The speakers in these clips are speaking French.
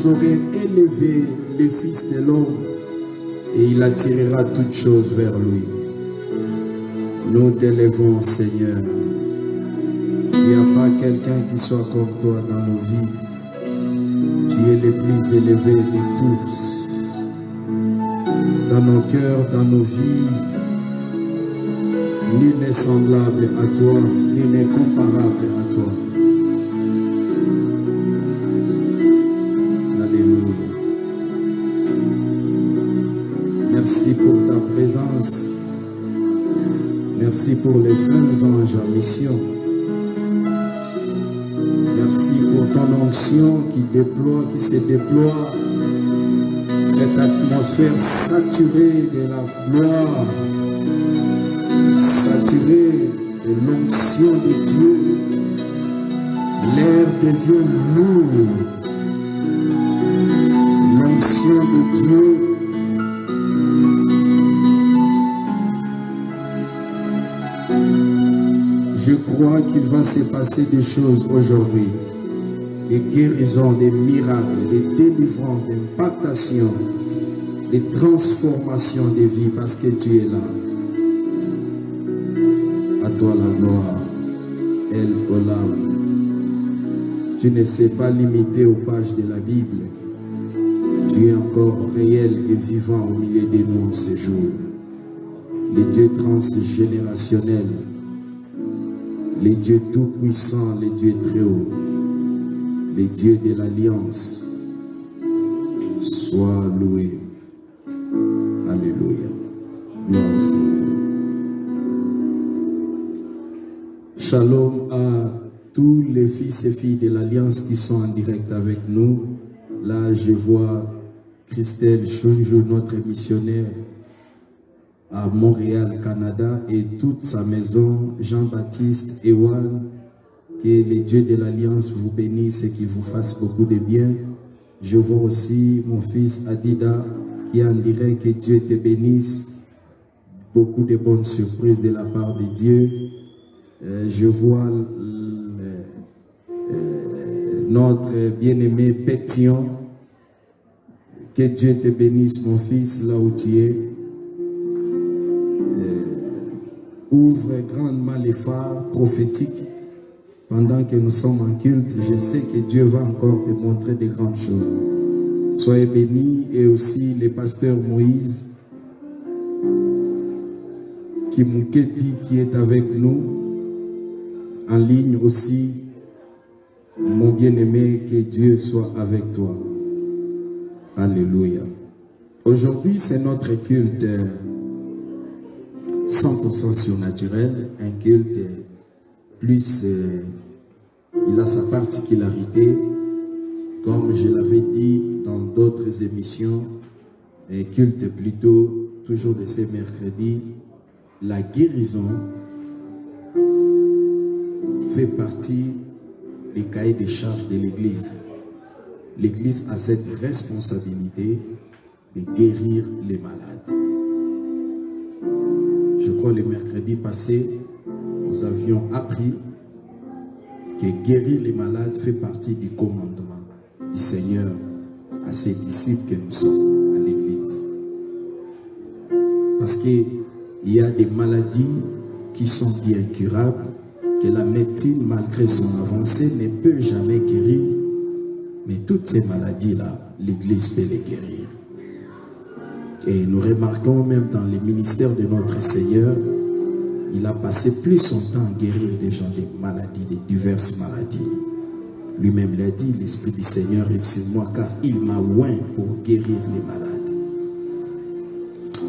vous aurez élevé le Fils de l'homme et il attirera toutes choses vers lui. Nous t'élevons, Seigneur. Il n'y a pas quelqu'un qui soit comme toi dans nos vies. Tu es le plus élevé de tous. Dans nos cœurs, dans nos vies, nul n'est semblable à toi, nul n'est comparable à toi. Alléluia. Merci pour ta présence. Merci pour les saints anges en mission. Merci pour ton onction qui se déploie. Cette atmosphère saturée de la gloire, saturée de l'onction de Dieu. L'air devient lourd. L'onction de Dieu. Je crois qu'il va se passer des choses aujourd'hui. Des guérisons, des miracles, des délivrances, des impactations, des transformations de vie parce que tu es là. À toi la gloire, El Olam. Tu ne sais pas limiter aux pages de la Bible. Tu es encore réel et vivant au milieu de nous en ce jour. Les dieux transgénérationnels, les dieux tout-puissants, les dieux très hauts, les dieux de l'Alliance, sois loué. Alléluia. Gloire au Seigneur. Shalom à tous les fils et filles de l'Alliance qui sont en direct avec nous. Là, je vois Christelle Chunjou, notre missionnaire à Montréal, Canada, et toute sa maison, Jean-Baptiste, Ewan. Que les dieux de l'Alliance vous bénissent et qu'il vous fasse beaucoup de bien. Je vois aussi mon fils Adida qui est en direct. Que Dieu te bénisse. Beaucoup de bonnes surprises de la part de Dieu. Je vois notre bien-aimé Pétion. Que Dieu te bénisse, mon fils, là où tu es. Ouvre grandement les phares prophétiques. Pendant que nous sommes en culte, je sais que Dieu va encore te montrer de grandes choses. Soyez bénis, et aussi le pasteur Moïse, qui est avec nous, en ligne aussi. Mon bien-aimé, que Dieu soit avec toi. Alléluia. Aujourd'hui, c'est notre culte 100% surnaturel, un culte plus, il a sa particularité, comme je l'avais dit dans d'autres émissions, un culte plutôt, toujours de ces mercredis, la guérison fait partie des cahiers de charges de l'Église. L'Église a cette responsabilité de guérir les malades. Je crois le mercredi passé, nous avions appris que guérir les malades fait partie du commandement du Seigneur à ses disciples que nous sommes à l'Église. Parce qu'il y a des maladies qui sont incurables, que la médecine, malgré son avancée, ne peut jamais guérir. Mais toutes ces maladies-là, l'Église peut les guérir. Et nous remarquons même dans les ministères de notre Seigneur, il a passé plus son temps à guérir des gens des maladies, des diverses maladies. Lui-même l'a dit, l'Esprit du Seigneur est sur moi car il m'a oint pour guérir les malades.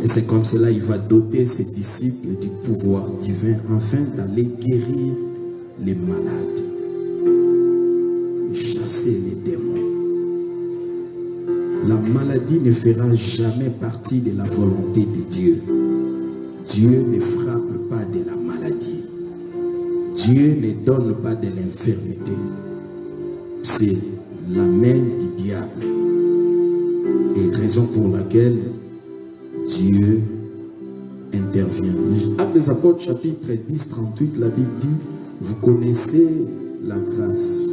Et c'est comme cela qu'il va doter ses disciples du pouvoir divin afin d'aller guérir les malades, chasser les démons. La maladie ne fera jamais partie de la volonté de Dieu. Dieu ne frappe pas de la maladie. Dieu ne donne pas de l'infirmité. C'est la main du diable. Et raison pour laquelle Dieu intervient. Actes des Apôtres, chapitre 10, 38, la Bible dit, vous connaissez la grâce.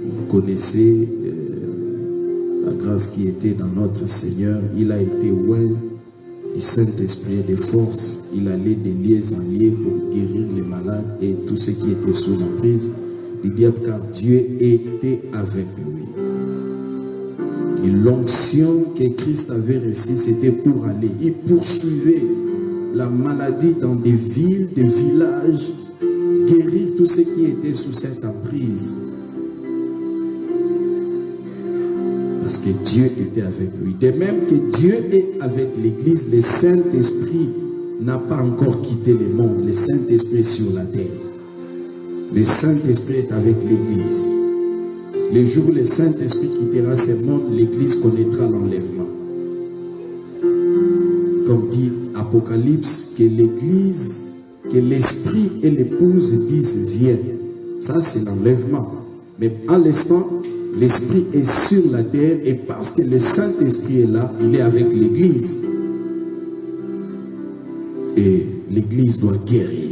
Vous connaissez la grâce qui était dans notre Seigneur, il a été oint du Saint-Esprit et des forces. Il allait de lieu en lieu pour guérir les malades et tous ceux qui étaient sous l'emprise du diable, car Dieu était avec lui. Et l'onction que Christ avait reçue, c'était pour aller. Il poursuivait la maladie dans des villes, des villages, guérir tous ceux qui étaient sous cette emprise. Parce que Dieu était avec lui. De même que Dieu est avec l'Église, le Saint-Esprit n'a pas encore quitté le monde. Le Saint-Esprit est sur la terre. Le Saint-Esprit est avec l'Église. Le jour où le Saint-Esprit quittera ce monde, l'Église connaîtra l'enlèvement. Comme dit Apocalypse, que l'Église, que l'Esprit et l'épouse disent viens. Ça, c'est l'enlèvement. Mais à l'instant, l'Esprit est sur la terre et parce que le Saint-Esprit est là, il est avec l'Église. Et l'Église doit guérir.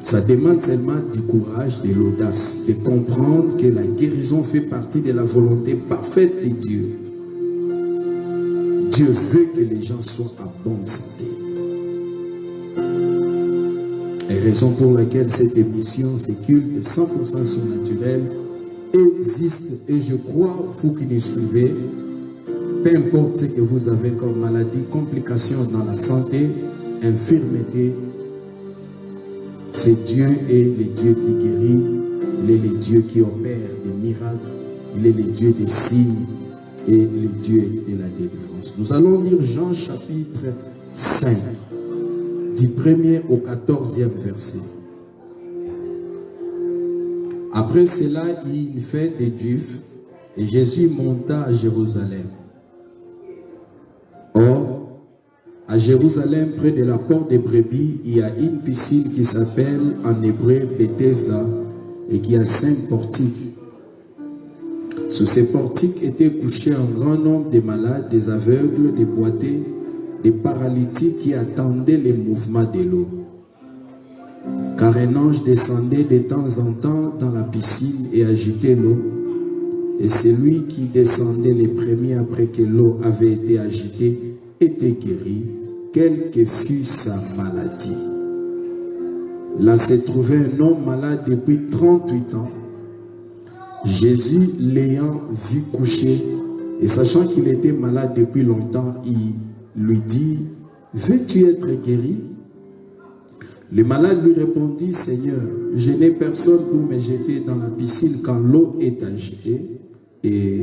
Ça demande seulement du courage, de l'audace, de comprendre que la guérison fait partie de la volonté parfaite de Dieu. Dieu veut que les gens soient en bonne santé. Et raison pour laquelle cette émission, ces cultes 100% surnaturels existe. Et je crois, vous qui nous suivez, peu importe ce que vous avez comme maladie, complications dans la santé, infirmité, c'est Dieu est le Dieu qui guérit, il est le Dieu qui opère des miracles, il est le Dieu des signes et le Dieu de la délivrance. Nous allons lire Jean chapitre 5, du 1er au 14e verset. Après cela, il fait des Juifs et Jésus monta à Jérusalem. Or, à Jérusalem, près de la porte des brebis, il y a une piscine qui s'appelle en hébreu Bethesda et qui a 5 portiques. Sous ces portiques étaient couchés un grand nombre de malades, des aveugles, des boiteux, des paralytiques qui attendaient les mouvements de l'eau. Car un ange descendait de temps en temps dans la piscine et agitait l'eau. Et celui qui descendait les premiers après que l'eau avait été agitée était guéri, quelle que fût sa maladie. Là se trouvait un homme malade depuis 38 ans. Jésus l'ayant vu coucher et sachant qu'il était malade depuis longtemps, il lui dit, veux-tu être guéri? Le malade lui répondit, Seigneur, je n'ai personne pour me jeter dans la piscine quand l'eau est agitée, et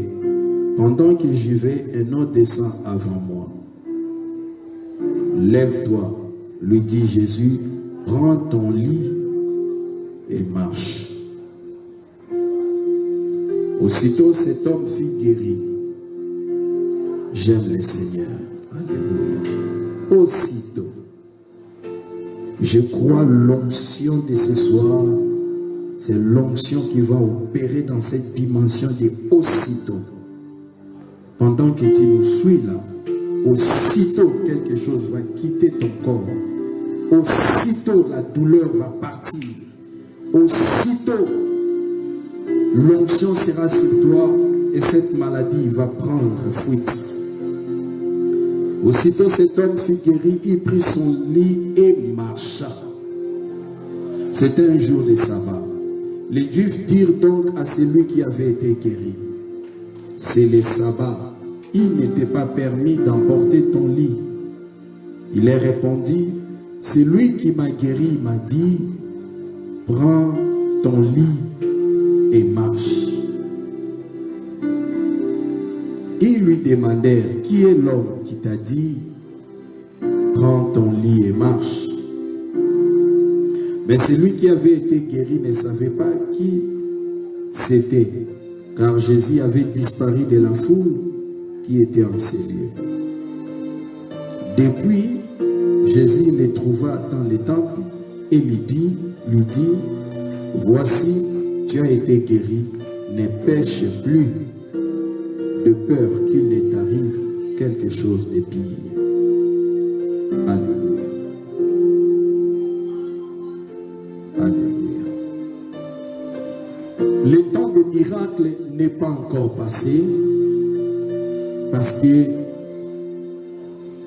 pendant que j'y vais, un autre descend avant moi. Lève-toi, lui dit Jésus, prends ton lit et marche. Aussitôt cet homme fut guéri. J'aime le Seigneur. Alléluia. Aussitôt. Je crois l'onction de ce soir, c'est l'onction qui va opérer dans cette dimension de aussitôt. Pendant que tu nous suis là, aussitôt quelque chose va quitter ton corps. Aussitôt la douleur va partir. Aussitôt l'onction sera sur toi et cette maladie va prendre fuite. Aussitôt cet homme fut guéri, il prit son lit et marcha. C'était un jour de sabbat. Les Juifs dirent donc à celui qui avait été guéri, c'est le sabbat. Il n'était pas permis d'emporter ton lit. Il leur répondit, c'est lui qui m'a guéri, m'a dit, prends ton lit et marche. Ils lui demandèrent, qui est l'homme qui t'a dit, prends ton lit et marche? Mais celui qui avait été guéri ne savait pas qui c'était, car Jésus avait disparu de la foule qui était en ces lieux. Depuis, Jésus les trouva dans le temple et lui dit, voici, tu as été guéri, ne pêche plus, de peur qu'il ne t'arrive quelque chose de pire. Alléluia. Alléluia. Le temps de miracle n'est pas encore passé parce que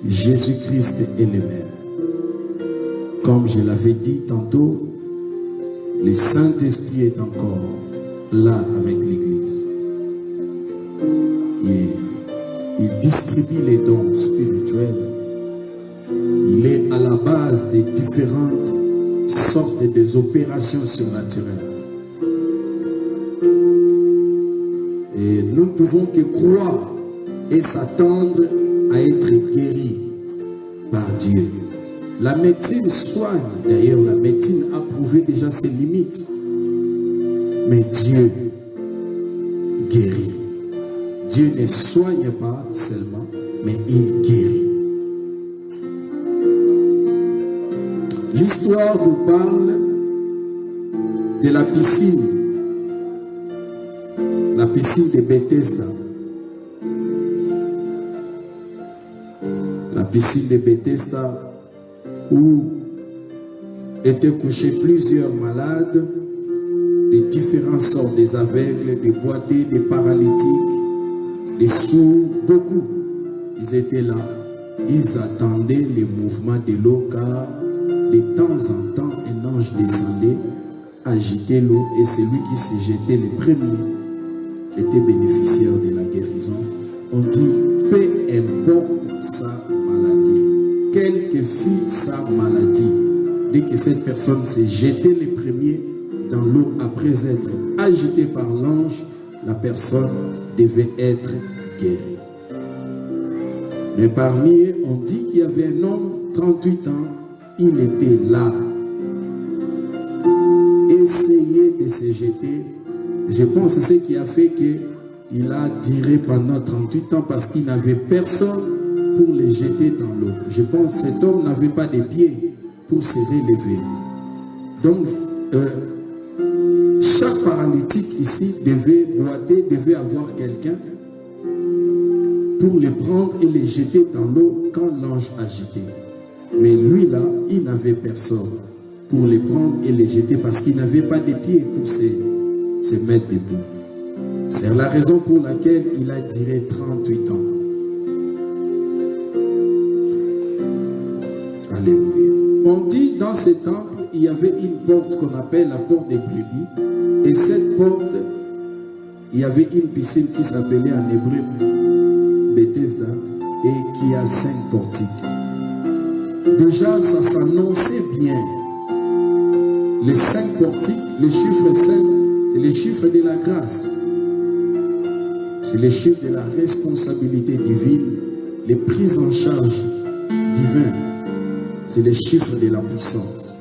Jésus-Christ est le même. Comme je l'avais dit tantôt, le Saint-Esprit est encore là avec l'Église. Et il distribue les dons spirituels. Il est à la base des différentes sortes des opérations surnaturelles. Et nous ne pouvons que croire et s'attendre à être guéris par Dieu. La médecine soigne, d'ailleurs la médecine a prouvé déjà ses limites. Mais Dieu guérit. Dieu ne soigne pas seulement, mais il guérit. L'histoire nous parle de la piscine de Bethesda. La piscine de Bethesda où étaient couchés plusieurs malades, de différentes sortes, des aveugles, des boiteux, des paralytiques, des sourds, beaucoup. Ils étaient là, ils attendaient les mouvements de l'eau car de temps en temps un ange descendait, agitait l'eau et celui qui se jetait le premier était bénéficiaire de la guérison. On dit, peu importe sa maladie, quelle que fût sa maladie, dès que cette personne s'est jetée le premier dans l'eau après être agitée par l'ange, la personne devait être guérie. Mais parmi eux, on dit qu'il y avait un homme, 38 ans, il était là, essayait de se jeter. Je pense que c'est ce qui a fait qu'il a duré pendant 38 ans parce qu'il n'avait personne pour les jeter dans l'eau. Je pense que cet homme n'avait pas de pieds pour se relever. Donc, chaque paralytique ici devait boiter, devait avoir quelqu'un pour les prendre et les jeter dans l'eau quand l'ange agitait. Mais lui là, il n'avait personne pour les prendre et les jeter parce qu'il n'avait pas de pieds pour se mettre debout. C'est la raison pour laquelle il a duré 38 ans. Alléluia. On dit dans ce temple, il y avait une porte qu'on appelle la porte des brebis. Et cette porte, il y avait une piscine qui s'appelait en hébreu Bethesda et qui a 5 portiques. Déjà, ça s'annonçait bien. Les 5 portiques, le chiffre 5, c'est le chiffre de la grâce. C'est le chiffre de la responsabilité divine, les prises en charge divines. C'est le chiffre de la puissance.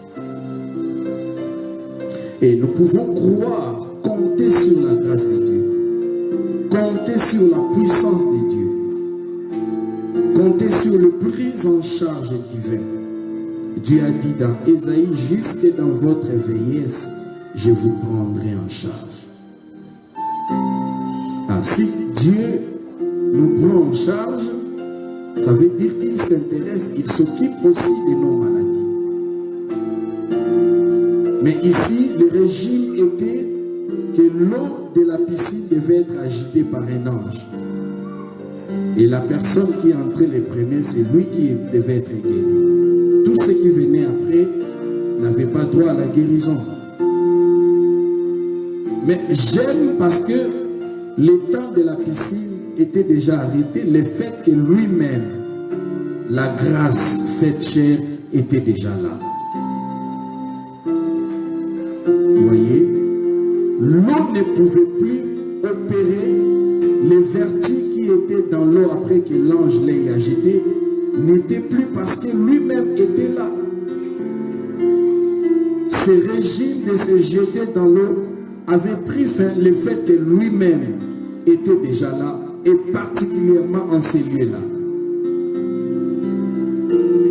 Et nous pouvons croire, compter sur la grâce de Dieu, compter sur la puissance de Dieu, compter sur le prise en charge divin. Dieu a dit dans Ésaïe, jusque dans votre vieillesse, je vous prendrai en charge. Si Dieu nous prend en charge, ça veut dire qu'il s'intéresse, il s'occupe aussi de nos maladies. Mais ici, le régime était que l'eau de la piscine devait être agitée par un ange. Et la personne qui entrait les premiers, c'est lui qui devait être guéri. Tous ceux qui venaient après n'avaient pas droit à la guérison. Mais j'aime parce que le temps de la piscine était déjà arrêté, le fait que lui-même, la grâce faite chair, était déjà là. Vous voyez, l'eau ne pouvait plus opérer les vertus qui étaient dans l'eau après que l'ange l'ait agité, n'était plus parce que lui-même était là. Ce régime de se jeter dans l'eau avait pris fin le fait que lui-même était déjà là, et particulièrement en ces lieux-là.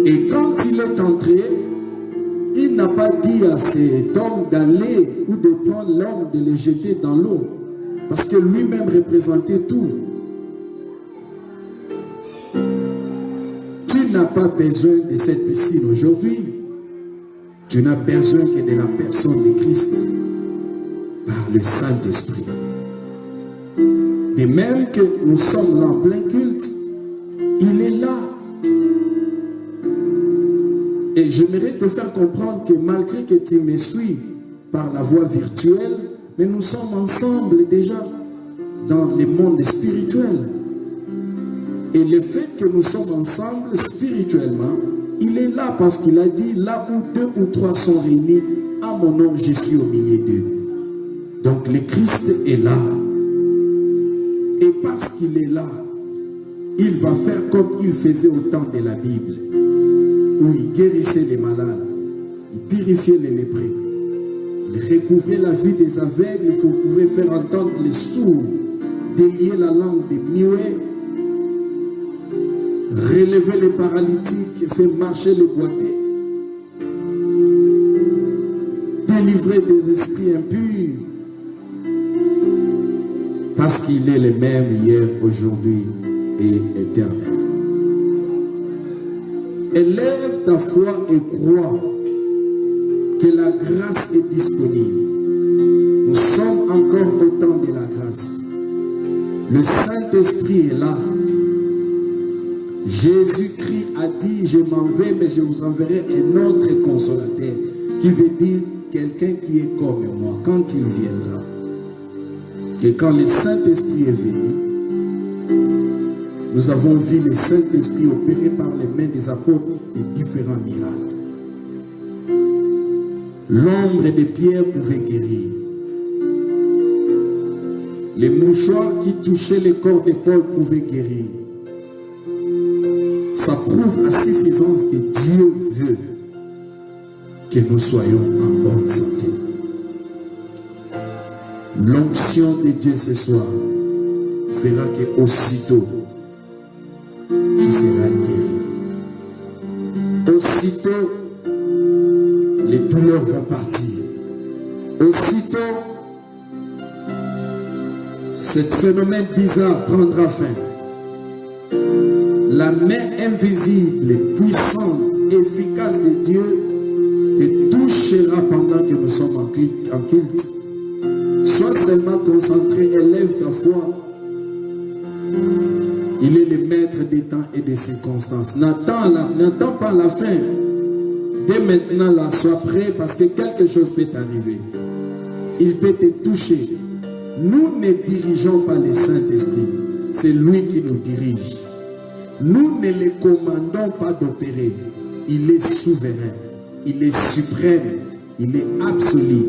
Et quand il est entré, il n'a pas dit à cet homme d'aller ou de prendre l'homme, de le jeter dans l'eau, parce que lui-même représentait tout. Tu n'as pas besoin de cette piscine aujourd'hui. Tu n'as besoin que de la personne de Christ par le Saint-Esprit. Et même que nous sommes là en plein culte, il est là. Et j'aimerais te faire comprendre que malgré que tu me suis par la voie virtuelle, mais nous sommes ensemble déjà dans le monde spirituel. Et le fait que nous sommes ensemble spirituellement, il est là parce qu'il a dit, là où 2 ou 3 sont réunis, à mon nom, je suis au milieu d'eux. Donc le Christ est là. Et parce qu'il est là, il va faire comme il faisait au temps de la Bible, où il guérissait les malades, il purifiait les lépreux, il recouvrait la vue des aveugles, il pouvait faire entendre les sourds, délier la langue des muets, relever les paralytiques, faire marcher les boiteux, délivrer des esprits impurs, parce qu'il est le même hier, aujourd'hui et éternel. Élève ta foi et crois que la grâce est disponible. Nous sommes encore au temps de la grâce. Le Saint-Esprit est là. Jésus-Christ a dit, je m'en vais, mais je vous enverrai un autre consolateur, qui veut dire quelqu'un qui est comme moi, quand il viendra. Et quand le Saint-Esprit est venu, nous avons vu le Saint-Esprit opérer par les mains des apôtres les différents miracles. L'ombre de Pierre pouvait guérir. Les mouchoirs qui touchaient le corps de Paul pouvaient guérir. Ça prouve la suffisance que Dieu veut que nous soyons en bonne santé. L'onction de Dieu ce soir fera que aussitôt tu seras guéri. Aussitôt les douleurs vont partir. Aussitôt ce phénomène bizarre prendra fin. La main invisible, puissante, efficace de Dieu te touchera pendant que nous sommes en culte. Sois seulement concentré, élève ta foi. Il est le maître des temps et des circonstances. N'attends pas la fin. Dès maintenant, là, sois prêt parce que quelque chose peut t'arriver. Il peut te toucher. Nous ne dirigeons pas le Saint-Esprit. C'est lui qui nous dirige. Nous ne le commandons pas d'opérer. Il est souverain. Il est suprême. Il est absolu.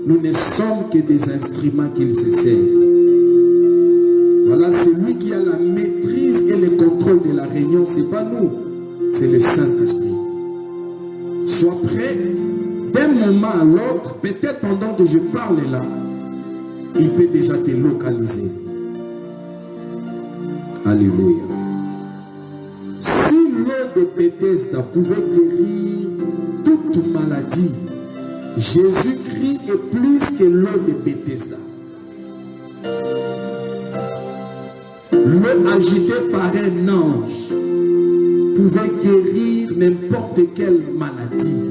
Nous ne sommes que des instruments qu'il se sert. Voilà, c'est lui qui a la maîtrise et le contrôle de la réunion. Ce n'est pas nous. C'est le Saint-Esprit. Sois prêt. D'un moment à l'autre, peut-être pendant que je parle là, il peut déjà te localiser. Alléluia. Si l'eau de Bethesda pouvait guérir toute maladie, Jésus-Christ est plus que l'eau de Bethesda. L'eau agitée par un ange pouvait guérir n'importe quelle maladie.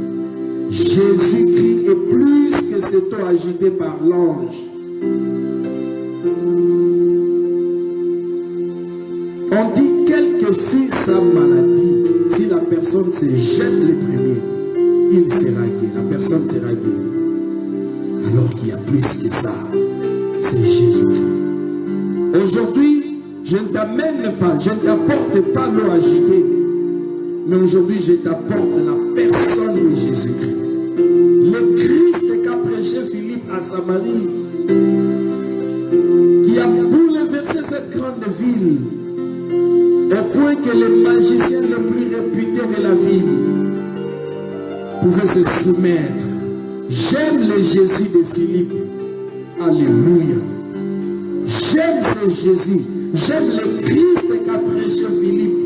Jésus-Christ est plus que cette eau agitée par l'ange. On dit quelle que fût sa maladie, si la personne se jette le premier, il sera guéri, la personne sera guérie. Alors qu'il y a plus que ça, c'est Jésus-Christ. Aujourd'hui, je ne t'amène pas, je ne t'apporte pas l'eau agitée, mais aujourd'hui je t'apporte la personne de Jésus-Christ. Le Christ qu'a prêché Philippe à Samarie, qui a bouleversé cette grande ville, au point que les magiciens les plus réputés de la ville pouvaient se soumettre. J'aime le Jésus de Philippe. Alléluia. J'aime ce Jésus. J'aime le Christ qu'a prêché Philippe,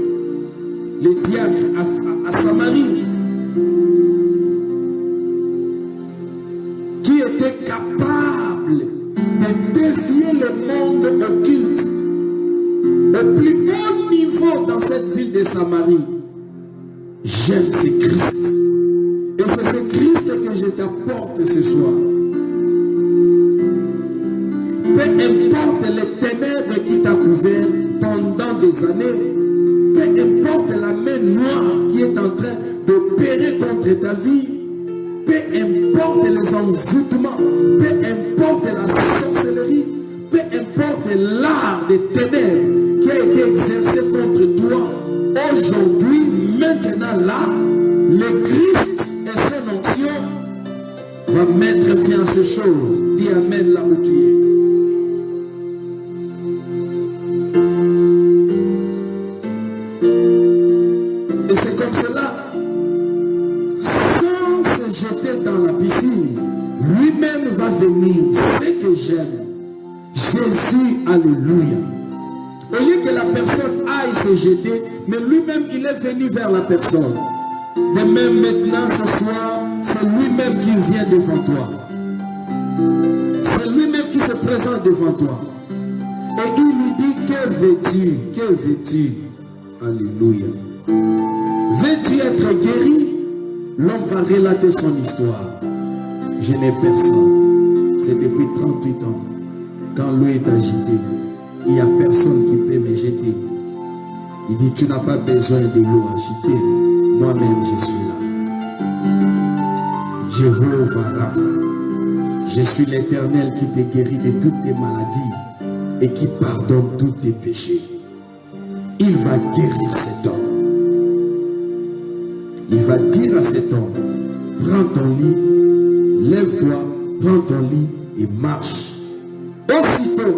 le diacre à Samarie, qui était capable de défier le monde occulte au plus haut niveau dans cette ville de Samarie. J'aime ce Christ. Et c'est ce Christ que je t'apporte ce soir. Peu importe les ténèbres qui t'attendent, de ta vie, peu importe les envoûtements, peu importe la sorcellerie, peu importe l'art des ténèbres qui a été exercé contre toi, aujourd'hui, maintenant là, le Christ et son onction va mettre fin à ces choses. Dis Amen là où tu es. Et c'est comme cela, sans se jeter dans la piscine, lui-même va venir. C'est que j'aime. Jésus, alléluia. Au lieu que la personne aille se jeter, mais lui-même, il est venu vers la personne. De même maintenant, ce soir, c'est lui-même qui vient devant toi. C'est lui-même qui se présente devant toi. Et il lui dit, que veux-tu? Que veux-tu? Alléluia. Veux-tu être guéri? L'homme va relater son histoire. Je n'ai personne. C'est depuis 38 ans. Quand l'eau est agitée, il n'y a personne qui peut me jeter. Il dit, tu n'as pas besoin de l'eau agitée. Moi-même, je suis là. Jéhovah Rapha. Je suis l'Éternel qui te guérit de toutes tes maladies et qui pardonne tous tes péchés. Il va guérir cet homme. Il va dire à cet homme, prends ton lit, lève-toi, prends ton lit et marche. Aussitôt,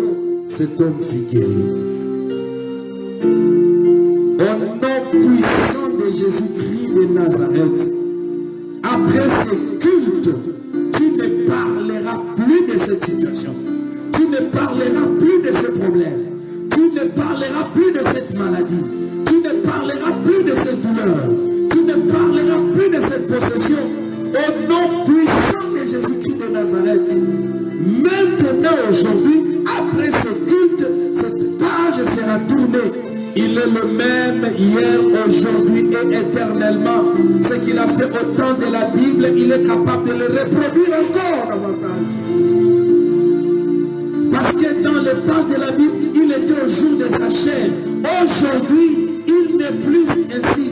cet homme fut guéri. Au nom puissant de Jésus-Christ de Nazareth, après ce culte, tu ne parleras plus de cette situation. Tu ne parleras plus de ce problème. Tu ne parleras plus de cette maladie. Tu ne parleras plus de cette douleur. Tu ne parleras plus de cette possession. Au nom puissant de Jésus-Christ de Nazareth. Maintenant, aujourd'hui, après ce culte, cette page sera tournée. Il est le même hier, aujourd'hui et éternellement. Ce qu'il a fait au temps de la Bible, il est capable de le reproduire encore davantage. Parce que dans les pages de la Bible, il était au jour de sa chair. Aujourd'hui, il n'est plus ainsi.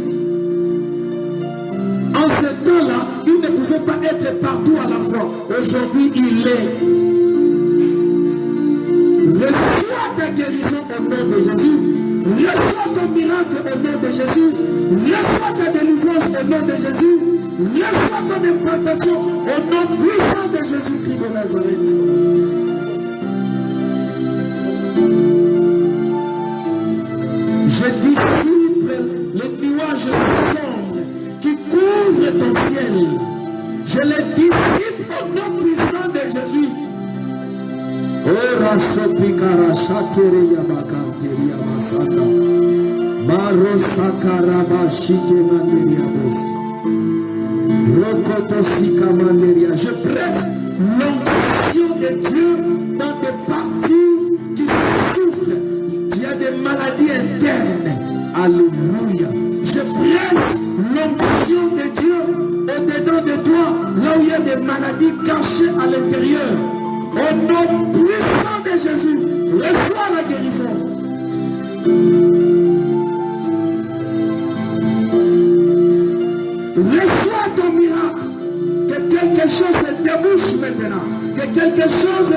En ce temps-là, il ne pouvait pas être partout à la fois. Aujourd'hui, il est. Reçois ta guérison au nom de Jésus. Reçois ton miracle au nom de Jésus. Reçois ta délivrance au nom de Jésus. Reçois ton implantation au nom puissant de Jésus-Christ de Nazareth. Je dissipe les nuages sombres qui couvrent ton ciel. Je les dissipe au nom puissant de Jésus. Ora sopikara shatere yabakanteri yamasaka. Maro sakaraba shike manderia bosi. Rokoto sika manderia. Je presse l'onction de Dieu dans des parties qui souffrent. Il y a des maladies internes. Alléluia. Je presse l'onction de Dieu au-dedans de toi, là où il y a des maladies cachées à l'intérieur. Au nom puissant de Jésus, reçois la guérison. Reçois ton miracle. Que quelque chose se débouche maintenant. Que quelque chose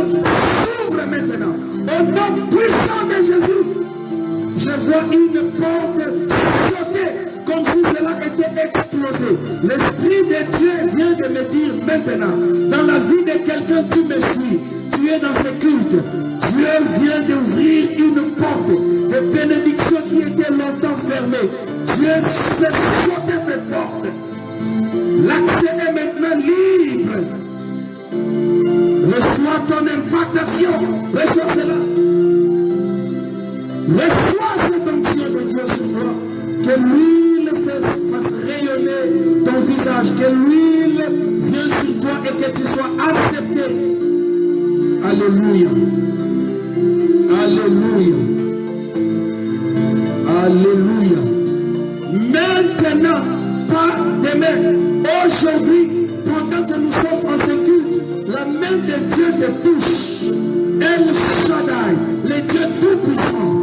s'ouvre maintenant. Au nom puissant de Jésus, je vois une porte sauter comme si cela était explosé. L'Esprit de Dieu vient de me dire maintenant, dans la vie de quelqu'un, tu me suis. Tu es dans ce culte. Dieu vient d'ouvrir une porte de bénédiction qui était longtemps fermée. Dieu fait sauter cette porte. L'accès est maintenant libre. Reçois ton impactation. Reçois cela. Reçois cette onction de Dieu sur toi. Que l'huile fasse rayonner ton visage. Que l'huile vienne sur toi et que tu sois accepté. Alléluia. Alléluia. Alléluia. Maintenant, pas demain, aujourd'hui, pendant que nous sommes en ce culte, la main de Dieu te touche. El Shaddai, le Dieu tout-puissant.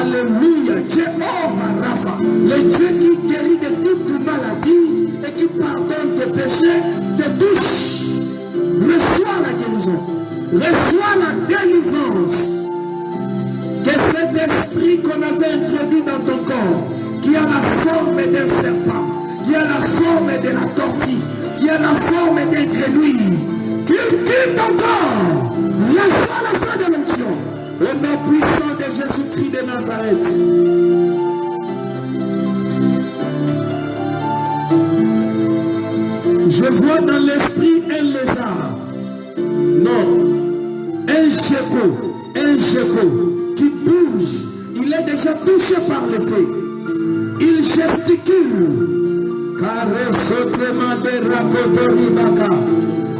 Alléluia. Jéhovah Rapha, le Dieu qui guérit de toute maladie et qui pardonne tes péché te touche, reçois la guérison, reçois la délivrance. Que cet esprit qu'on avait introduit dans ton corps, qui a la forme d'un serpent, qui a la forme de la tortue, qui a la forme d'un grenouille, qu'il quitte ton corps, reçois la fin de l'onction, au nom puissant de Jésus-Christ de Nazareth. Je vois dans l'esprit un lézard, non, un gecko qui bouge. Il est déjà touché par le feu. Il gesticule.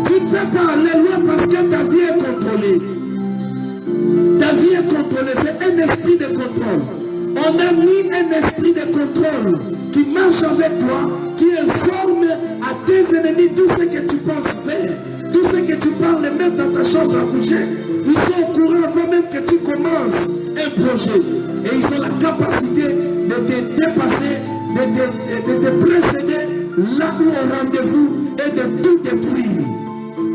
Tu ne peux pas aller loin parce que ta vie est contrôlée. Ta vie est contrôlée. C'est un esprit de contrôle. On a mis un esprit de contrôle qui marche avec toi, qui informe à tes ennemis tout ce que tu penses faire, tout ce que tu parles, même dans ta chambre à coucher. Ils sont au courant avant même que tu commences un projet. Et ils ont la capacité de te dépasser, de te précéder là où au rendez-vous et de tout détruire.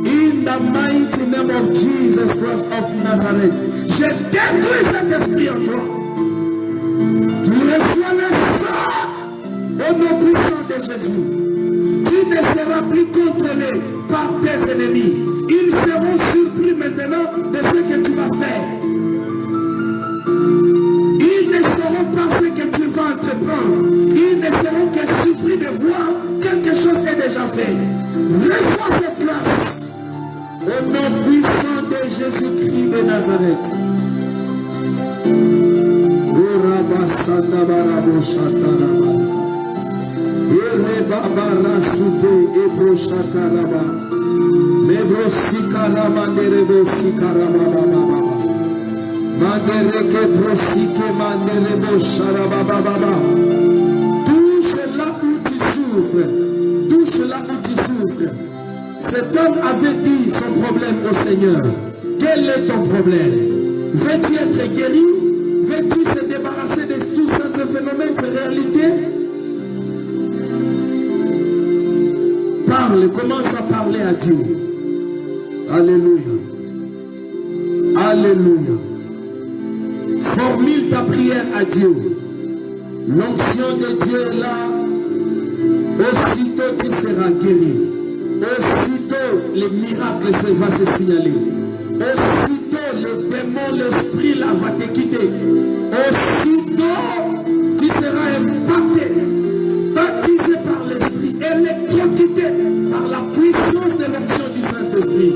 In the mighty name of Jesus Christ of Nazareth, je détruis cet esprit en toi. Tu reçois le sang au nom puissant de Jésus. Tu ne seras plus contrôlé par tes ennemis. Ils seront surpris maintenant de ce que tu vas faire. Ils ne sauront pas ce que tu vas entreprendre. Ils ne seront que surpris de voir quelque chose est déjà fait. Reçois cette grâce au nom puissant de Jésus-Christ de Nazareth. Touche là où tu souffres. Touche là où tu souffres. Cet homme avait dit son problème au Seigneur. Quel est ton problème? Veux-tu être guéri? Veux-tu se débarrasser de tous ces phénomènes, ces réalités? Parle, commence à parler à Dieu. Alléluia. Alléluia. Formule ta prière à Dieu. L'onction de Dieu est là. Aussitôt tu seras guéri. Aussitôt les miracles vont se signaler. Aussitôt le démon, l'esprit là va te quitter. Aussitôt tu seras impacté, baptisé par l'esprit, électrocuté par la puissance de l'onction du Saint-Esprit.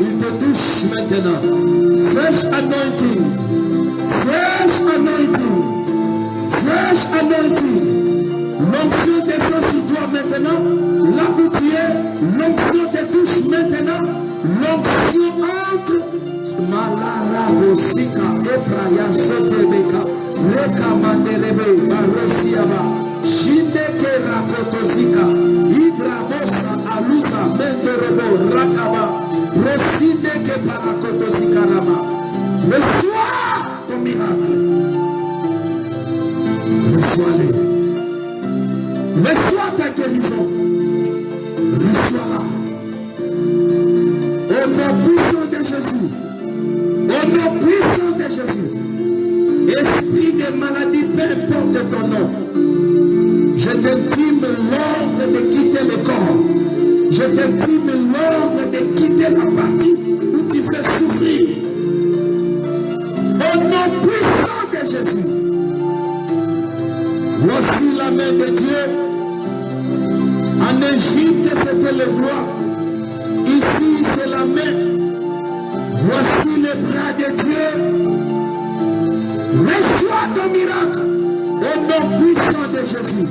Il te touche maintenant. Fresh anointing. Fresh anointing. Fresh anointing. L'onction descend sur toi maintenant. Là où tu es, l'onction te touche maintenant. L'onction entre. Malarabosika, Epraya, Sotebeka, Reka Mandelebe, Barosiaba, Shindeke Rakotozika, Ibramosa, Alusa, Menderebo, Rakaba, Rosindeke Parakotozika Rama. Reçois ton miracle. Reçois-le. Reçois ta guérison. Reçois-la. Au nom puissant de Jésus. Au nom puissant de Jésus. Esprit de maladie, peu importe ton nom. Je t'intime l'ordre de quitter le corps. Je t'intime l'ordre de quitter la partie où tu fais souffrir. Au nom puissant de Jésus. Voici la main de Dieu. En Égypte, que c'était le doigt. Ici, c'est la main. Voici les bras de Dieu. Reçois ton miracle au nom puissant de Jésus.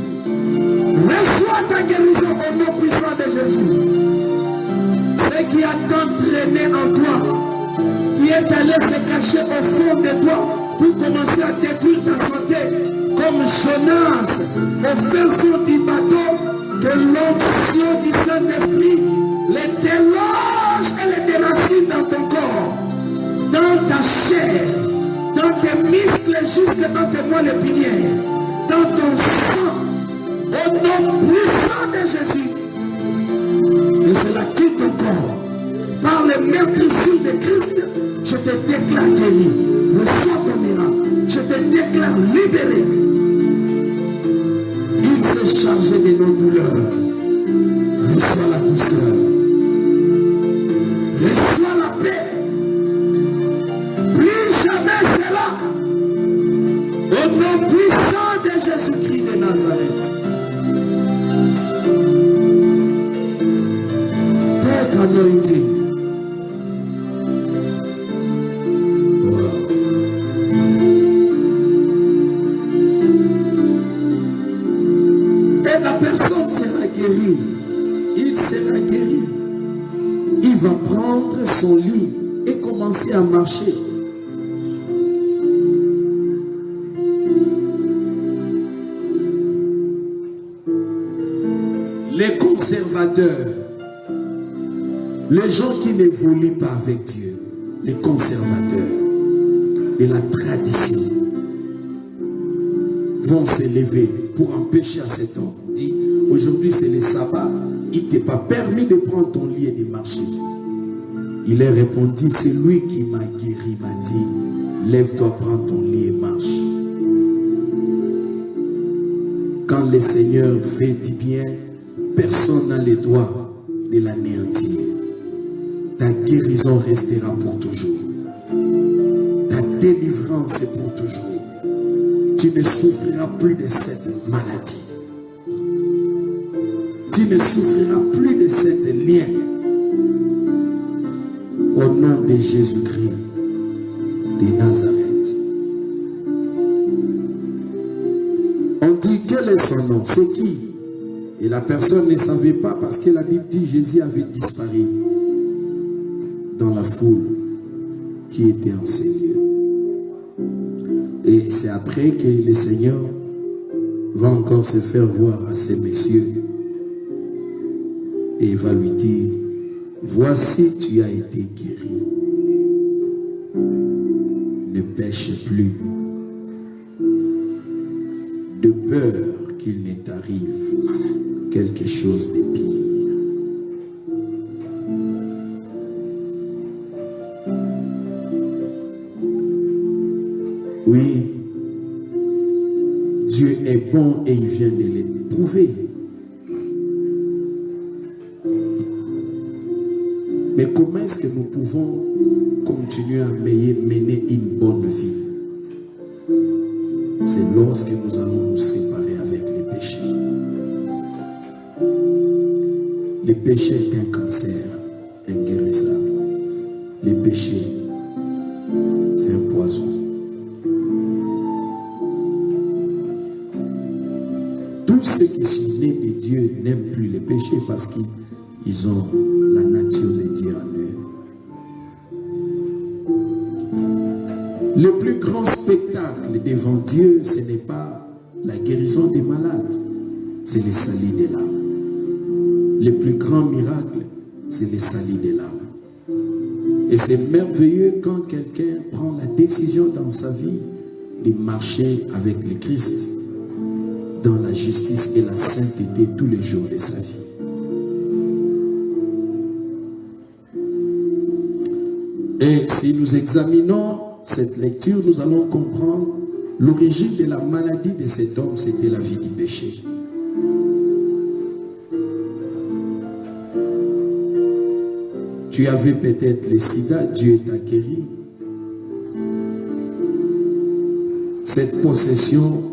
Reçois ta guérison au nom puissant de Jésus. Ce qui a tant traîné en toi, qui est allé se cacher au fond de toi pour commencer à détruire ta santé, comme Jonas au fin fond du bateau, que l'onction du Saint-Esprit les déloge et les déracine dans ton corps, dans ta chair, dans tes muscles jusque dans tes moelles épinières, dans ton sang, au nom puissant de Jésus. Et cela quitte ton corps. Par le meurtrissure de Christ, je te déclare guéri. Reçois ton miracle. Je te déclare libéré. Il s'est chargé de nos douleurs. Reçois la douceur. Reçois la paix. Plus jamais cela. Au nom puissant de Jésus-Christ de Nazareth. Take anointing. Il sera guéri. Il va prendre son lit et commencer à marcher. Les conservateurs, les gens qui n'évoluent pas avec Dieu, les conservateurs de la tradition, vont s'élever pour empêcher à cet homme. Dit, aujourd'hui c'est le sabbat, il ne t'est pas permis de prendre ton lit et de marcher. Il a répondu, c'est lui qui m'a guéri, m'a dit, lève-toi, prends ton lit et marche. Quand le Seigneur fait du bien, personne n'a le droit de l'anéantir. Ta guérison restera pour toujours. Ta délivrance est pour toujours. Tu ne souffriras plus de cette maladie. Tu ne souffriras plus de cette lien. Au nom de Jésus-Christ de Nazareth. On dit quel est son nom? C'est qui? Et la personne ne savait pas parce que la Bible dit Jésus avait disparu dans la foule qui était en ces lieux. Et c'est après que le Seigneur va encore se faire voir à ces messieurs. Et il va lui dire, voici tu as été guéri. Ne pêche plus. De peur qu'il ne t'arrive quelque chose de pire. Oui, Dieu est bon et il vient de l'éprouver. Mais comment est-ce que nous pouvons continuer à mener une bonne vie? C'est lorsque nous allons nous séparer avec les péchés. Le péché est un cancer inguérissable. Le péché, c'est un poison. Tous ceux qui sont nés de Dieu n'aiment plus les péchés parce qu'ils ont la nature de Dieu en eux. Le plus grand spectacle devant Dieu, ce n'est pas la guérison des malades, c'est le salut de l'âme. Le plus grand miracle, c'est le salut de l'âme. Et c'est merveilleux quand quelqu'un prend la décision dans sa vie de marcher avec le Christ dans la justice et la sainteté tous les jours de sa vie. Et si nous examinons cette lecture, nous allons comprendre l'origine de la maladie de cet homme, c'était la vie du péché. Tu avais peut-être le sida, Dieu t'a guéri. Cette possession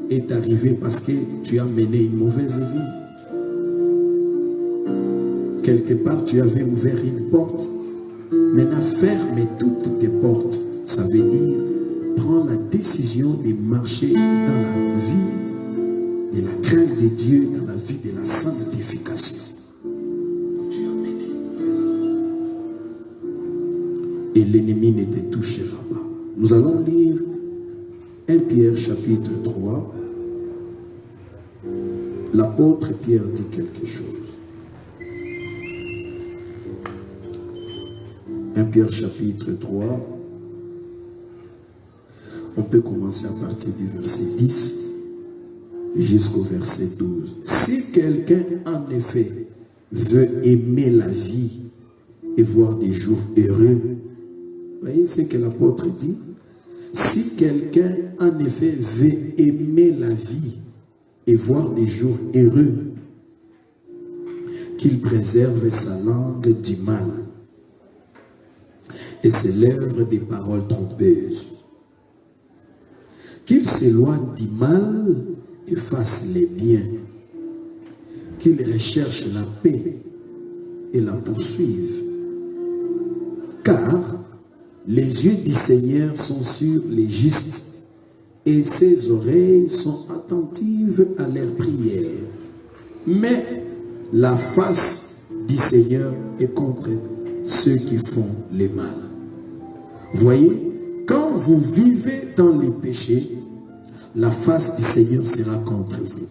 est arrivée parce que tu as mené une mauvaise vie. quelque part tu avais ouvert une porte. Maintenant, ferme toutes tes portes. Ça veut dire, prends la décision de marcher dans la vie de la crainte de Dieu, dans la vie de la sanctification. Et l'ennemi ne te touchera pas. Nous allons lire 1 Pierre chapitre 3. L'apôtre Pierre dit quelque chose. 1 Pierre chapitre 3. On peut commencer à partir du verset 10 jusqu'au verset 12. Si quelqu'un en effet veut aimer la vie et voir des jours heureux, voyez ce que l'apôtre dit? Si quelqu'un en effet veut aimer la vie et voir des jours heureux, qu'il préserve sa langue du mal et se lèvre des paroles trompeuses. Qu'il s'éloigne du mal et fasse les biens. Qu'il recherche la paix et la poursuive. Car les yeux du Seigneur sont sur les justes et ses oreilles sont attentives à leurs prières. Mais la face du Seigneur est contre ceux qui font le mal. Voyez, quand vous vivez dans les péchés, la face du Seigneur sera contre vous.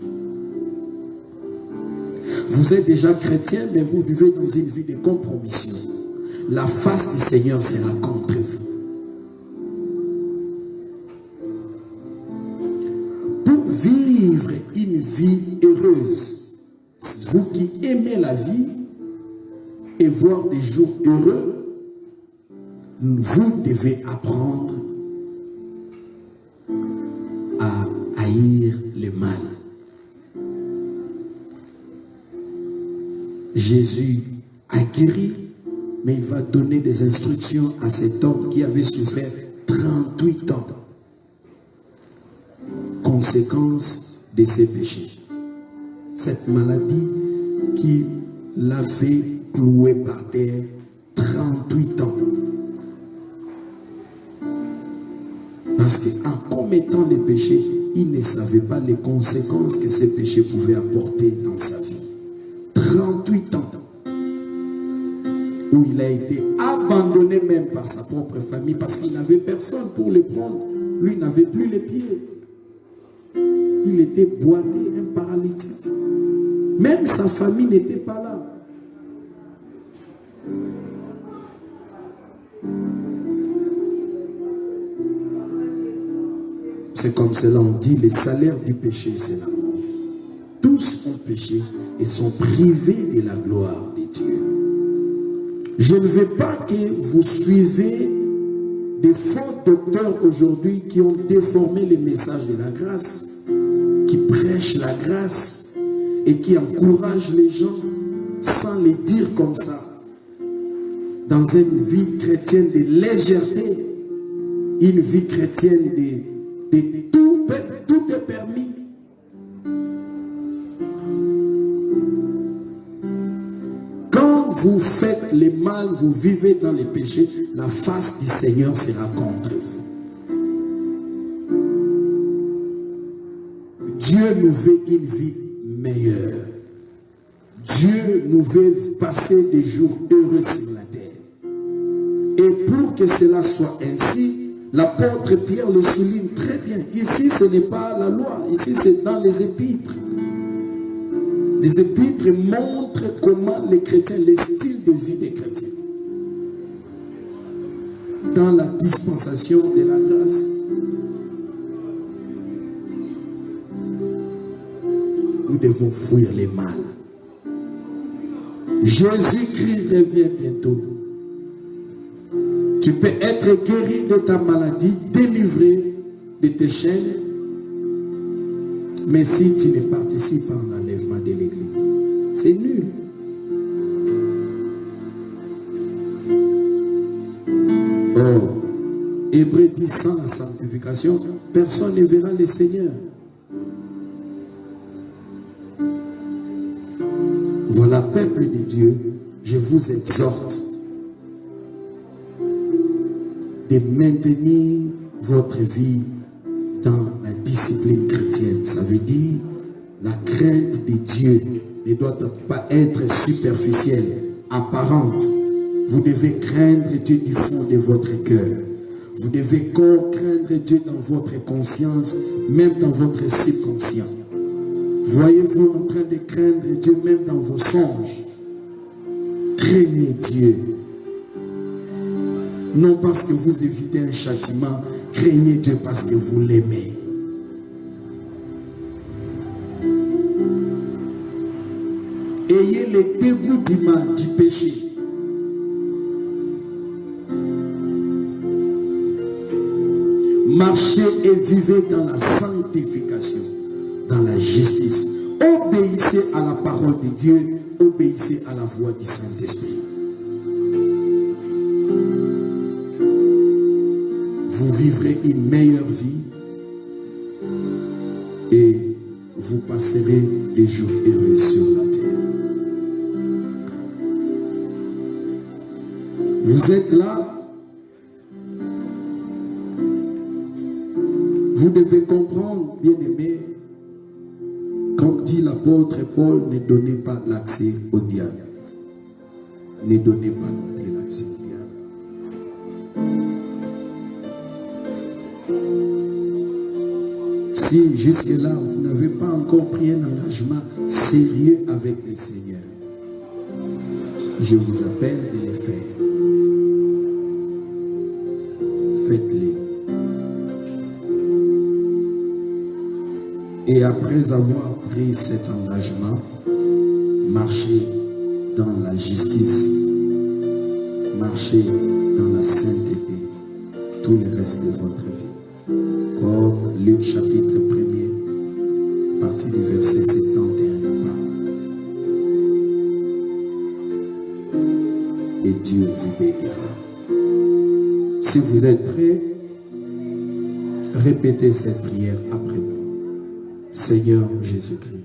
Vous êtes déjà chrétien, mais vous vivez dans une vie de compromission. La face du Seigneur sera contre vous. Pour vivre une vie heureuse, vous qui aimez la vie et voir des jours heureux, vous devez apprendre à haïr le mal. Jésus a guéri, mais il va donner des instructions à cet homme qui avait souffert 38 ans. Conséquence de ses péchés. Cette maladie qui l'a fait clouer par terre 38 ans. Parce qu'en commettant les péchés, il ne savait pas les conséquences que ces péchés pouvaient apporter dans sa vie. 38 ans. Où il a été abandonné même par sa propre famille parce qu'il n'avait personne pour le prendre. Lui n'avait plus les pieds. Il était boité, un paralytique. Même sa famille n'était pas là. C'est comme cela on dit, le salaire du péché, c'est la mort. Tous ont péché et sont privés de la gloire de Dieu. Je ne veux pas que vous suivez des faux docteurs aujourd'hui qui ont déformé les messages de la grâce, qui prêchent la grâce et qui encouragent les gens sans les dire comme ça, dans une vie chrétienne de légèreté, une vie chrétienne de tout est permis. Quand vous faites le mal, vous vivez dans les péchés, la face du Seigneur sera contre vous. Dieu nous veut une vie meilleure. Dieu nous veut passer des jours heureux sur la terre. Et pour que cela soit ainsi, l'apôtre Pierre le souligne très bien. Ici, ce n'est pas la loi. Ici, c'est dans les épîtres. Les épîtres montrent comment les chrétiens, le style de vie des chrétiens. Dans la dispensation de la grâce. Nous devons fuir les mal. Jésus-Christ revient bientôt. Tu peux être guéri de ta maladie, délivré de tes chaînes, mais si tu ne participes pas à l'enlèvement de l'Église, c'est nul. Oh, Hébreux dit sans la sanctification, personne ne verra le Seigneur. Voilà, peuple de Dieu, je vous exhorte de maintenir votre vie dans la discipline chrétienne. Ça veut dire la crainte de Dieu ne doit pas être superficielle, apparente. Vous devez craindre Dieu du fond de votre cœur. Vous devez craindre Dieu dans votre conscience, même dans votre subconscient. Voyez-vous en train de craindre Dieu même dans vos songes. Craignez Dieu. Non parce que vous évitez un châtiment, craignez Dieu parce que vous l'aimez. Ayez le dégoût du mal, du péché. Marchez et vivez dans la sanctification, dans la justice. Obéissez à la parole de Dieu, obéissez à la voix du Saint-Esprit. Vous vivrez une meilleure vie et vous passerez des jours heureux sur la terre. Vous êtes là. Vous devez comprendre, bien-aimés, comme dit l'apôtre Paul, ne donnez pas l'accès au diable. Ne donnez pas non plus l'accès au diable. Si jusque-là, vous n'avez pas encore pris un engagement sérieux avec le Seigneur, je vous appelle de les faire. Faites-les. Et après avoir pris cet engagement, marchez dans la justice, marchez dans la sainteté, tout le reste de votre vie. Comme Luc chapitre 1er, partie du verset 71. Et Dieu vous bénira. Si vous êtes prêts, répétez cette prière après moi. Seigneur Jésus-Christ,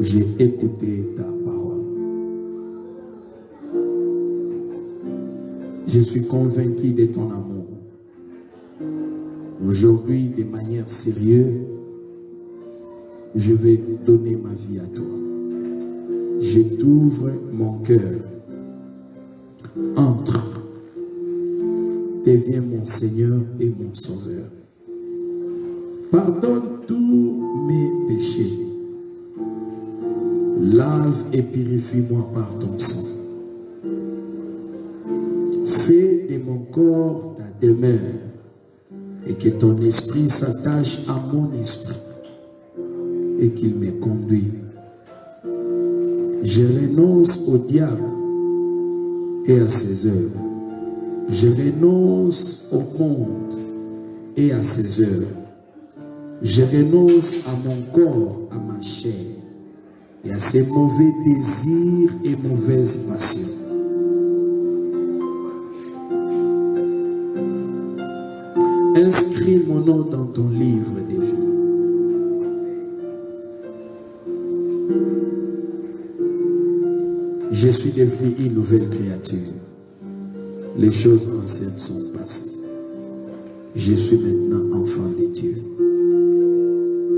j'ai écouté ta parole. Je suis convaincu de ton amour. Aujourd'hui, de manière sérieuse, je vais donner ma vie à toi. Je t'ouvre mon cœur. Entre. Deviens mon Seigneur et mon Sauveur. Pardonne tous mes péchés. Lave et purifie-moi par ton sang. Fais de mon corps ta demeure et que ton esprit s'attache à mon esprit et qu'il me conduise. Je renonce au diable et à ses œuvres. Je renonce au monde et à ses œuvres. Je renonce à mon corps, à ma chair et à ses mauvais désirs et mauvaises passions. Inscris mon nom dans ton livre de vie. Je suis devenu une nouvelle créature. Les choses anciennes sont passées. Je suis maintenant enfant de Dieu.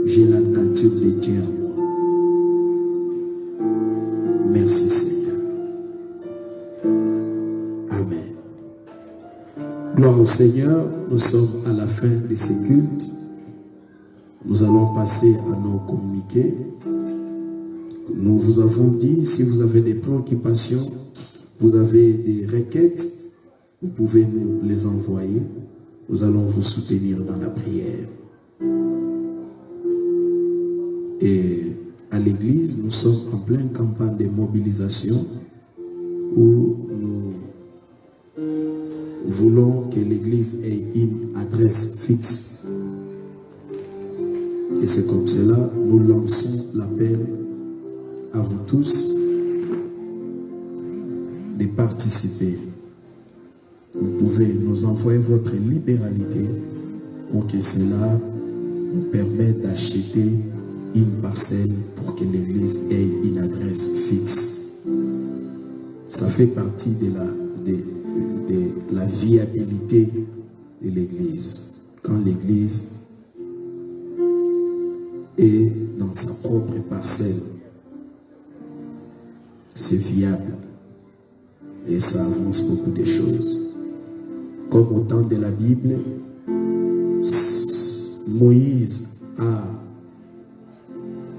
J'ai la nature de Dieu en moi. Merci Seigneur. Amen. Gloire au Seigneur. Nous sommes à la fin de ce culte. Nous allons passer à nos communiqués. Nous vous avons dit, si vous avez des préoccupations, vous avez des requêtes, vous pouvez nous les envoyer. Nous allons vous soutenir dans la prière. Et à l'église, nous sommes en pleine campagne de mobilisation où nous voulons que l'église ait une adresse fixe. Et c'est comme cela nous lançons l'appel à vous tous de participer. Vous pouvez nous envoyer votre libéralité pour que cela nous permette d'acheter une parcelle pour que l'église ait une adresse fixe. ça fait partie de la viabilité de l'Église. Quand l'Église est dans sa propre parcelle, c'est viable et ça avance beaucoup de choses. Comme au temps de la Bible, Moïse a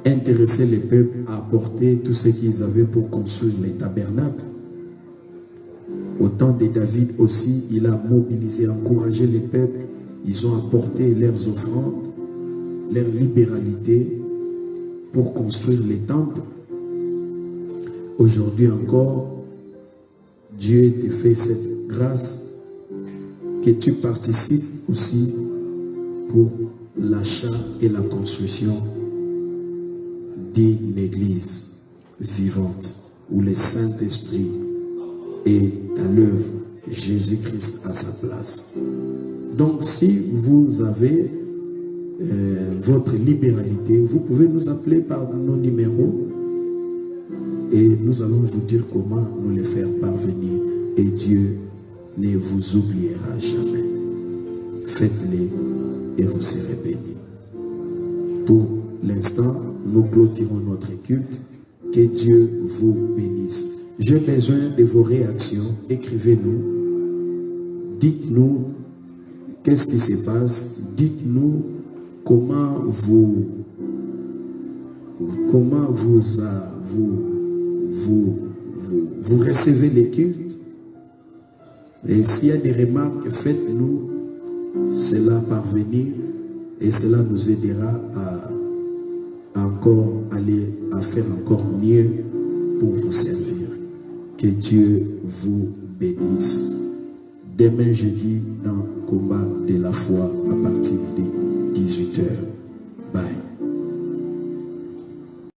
intéressé les peuples à apporter tout ce qu'ils avaient pour construire les tabernacles. Au temps de David aussi, il a mobilisé, encouragé les peuples. Ils ont apporté leurs offrandes, leur libéralité pour construire les temples. Aujourd'hui encore, Dieu te fait cette grâce que tu participes aussi pour l'achat et la construction d'une église vivante où le Saint-Esprit est à l'œuvre, Jésus-Christ à sa place. Donc si vous avez votre libéralité, vous pouvez nous appeler par nos numéros et nous allons vous dire comment nous les faire parvenir. Et Dieu ne vous oubliera jamais. Faites-les et vous serez bénis. Pour l'instant, nous clôturons notre culte. Que Dieu vous bénisse. J'ai besoin de vos réactions. Écrivez-nous. Dites-nous qu'est-ce qui se passe. Dites-nous comment vous recevez les cultes. Et s'il y a des remarques, faites-nous cela parvenir et cela nous aidera à encore aller à faire encore mieux pour vous servir. Que Dieu vous bénisse. Demain jeudi dans Combat de la foi à partir de 18h. Bye.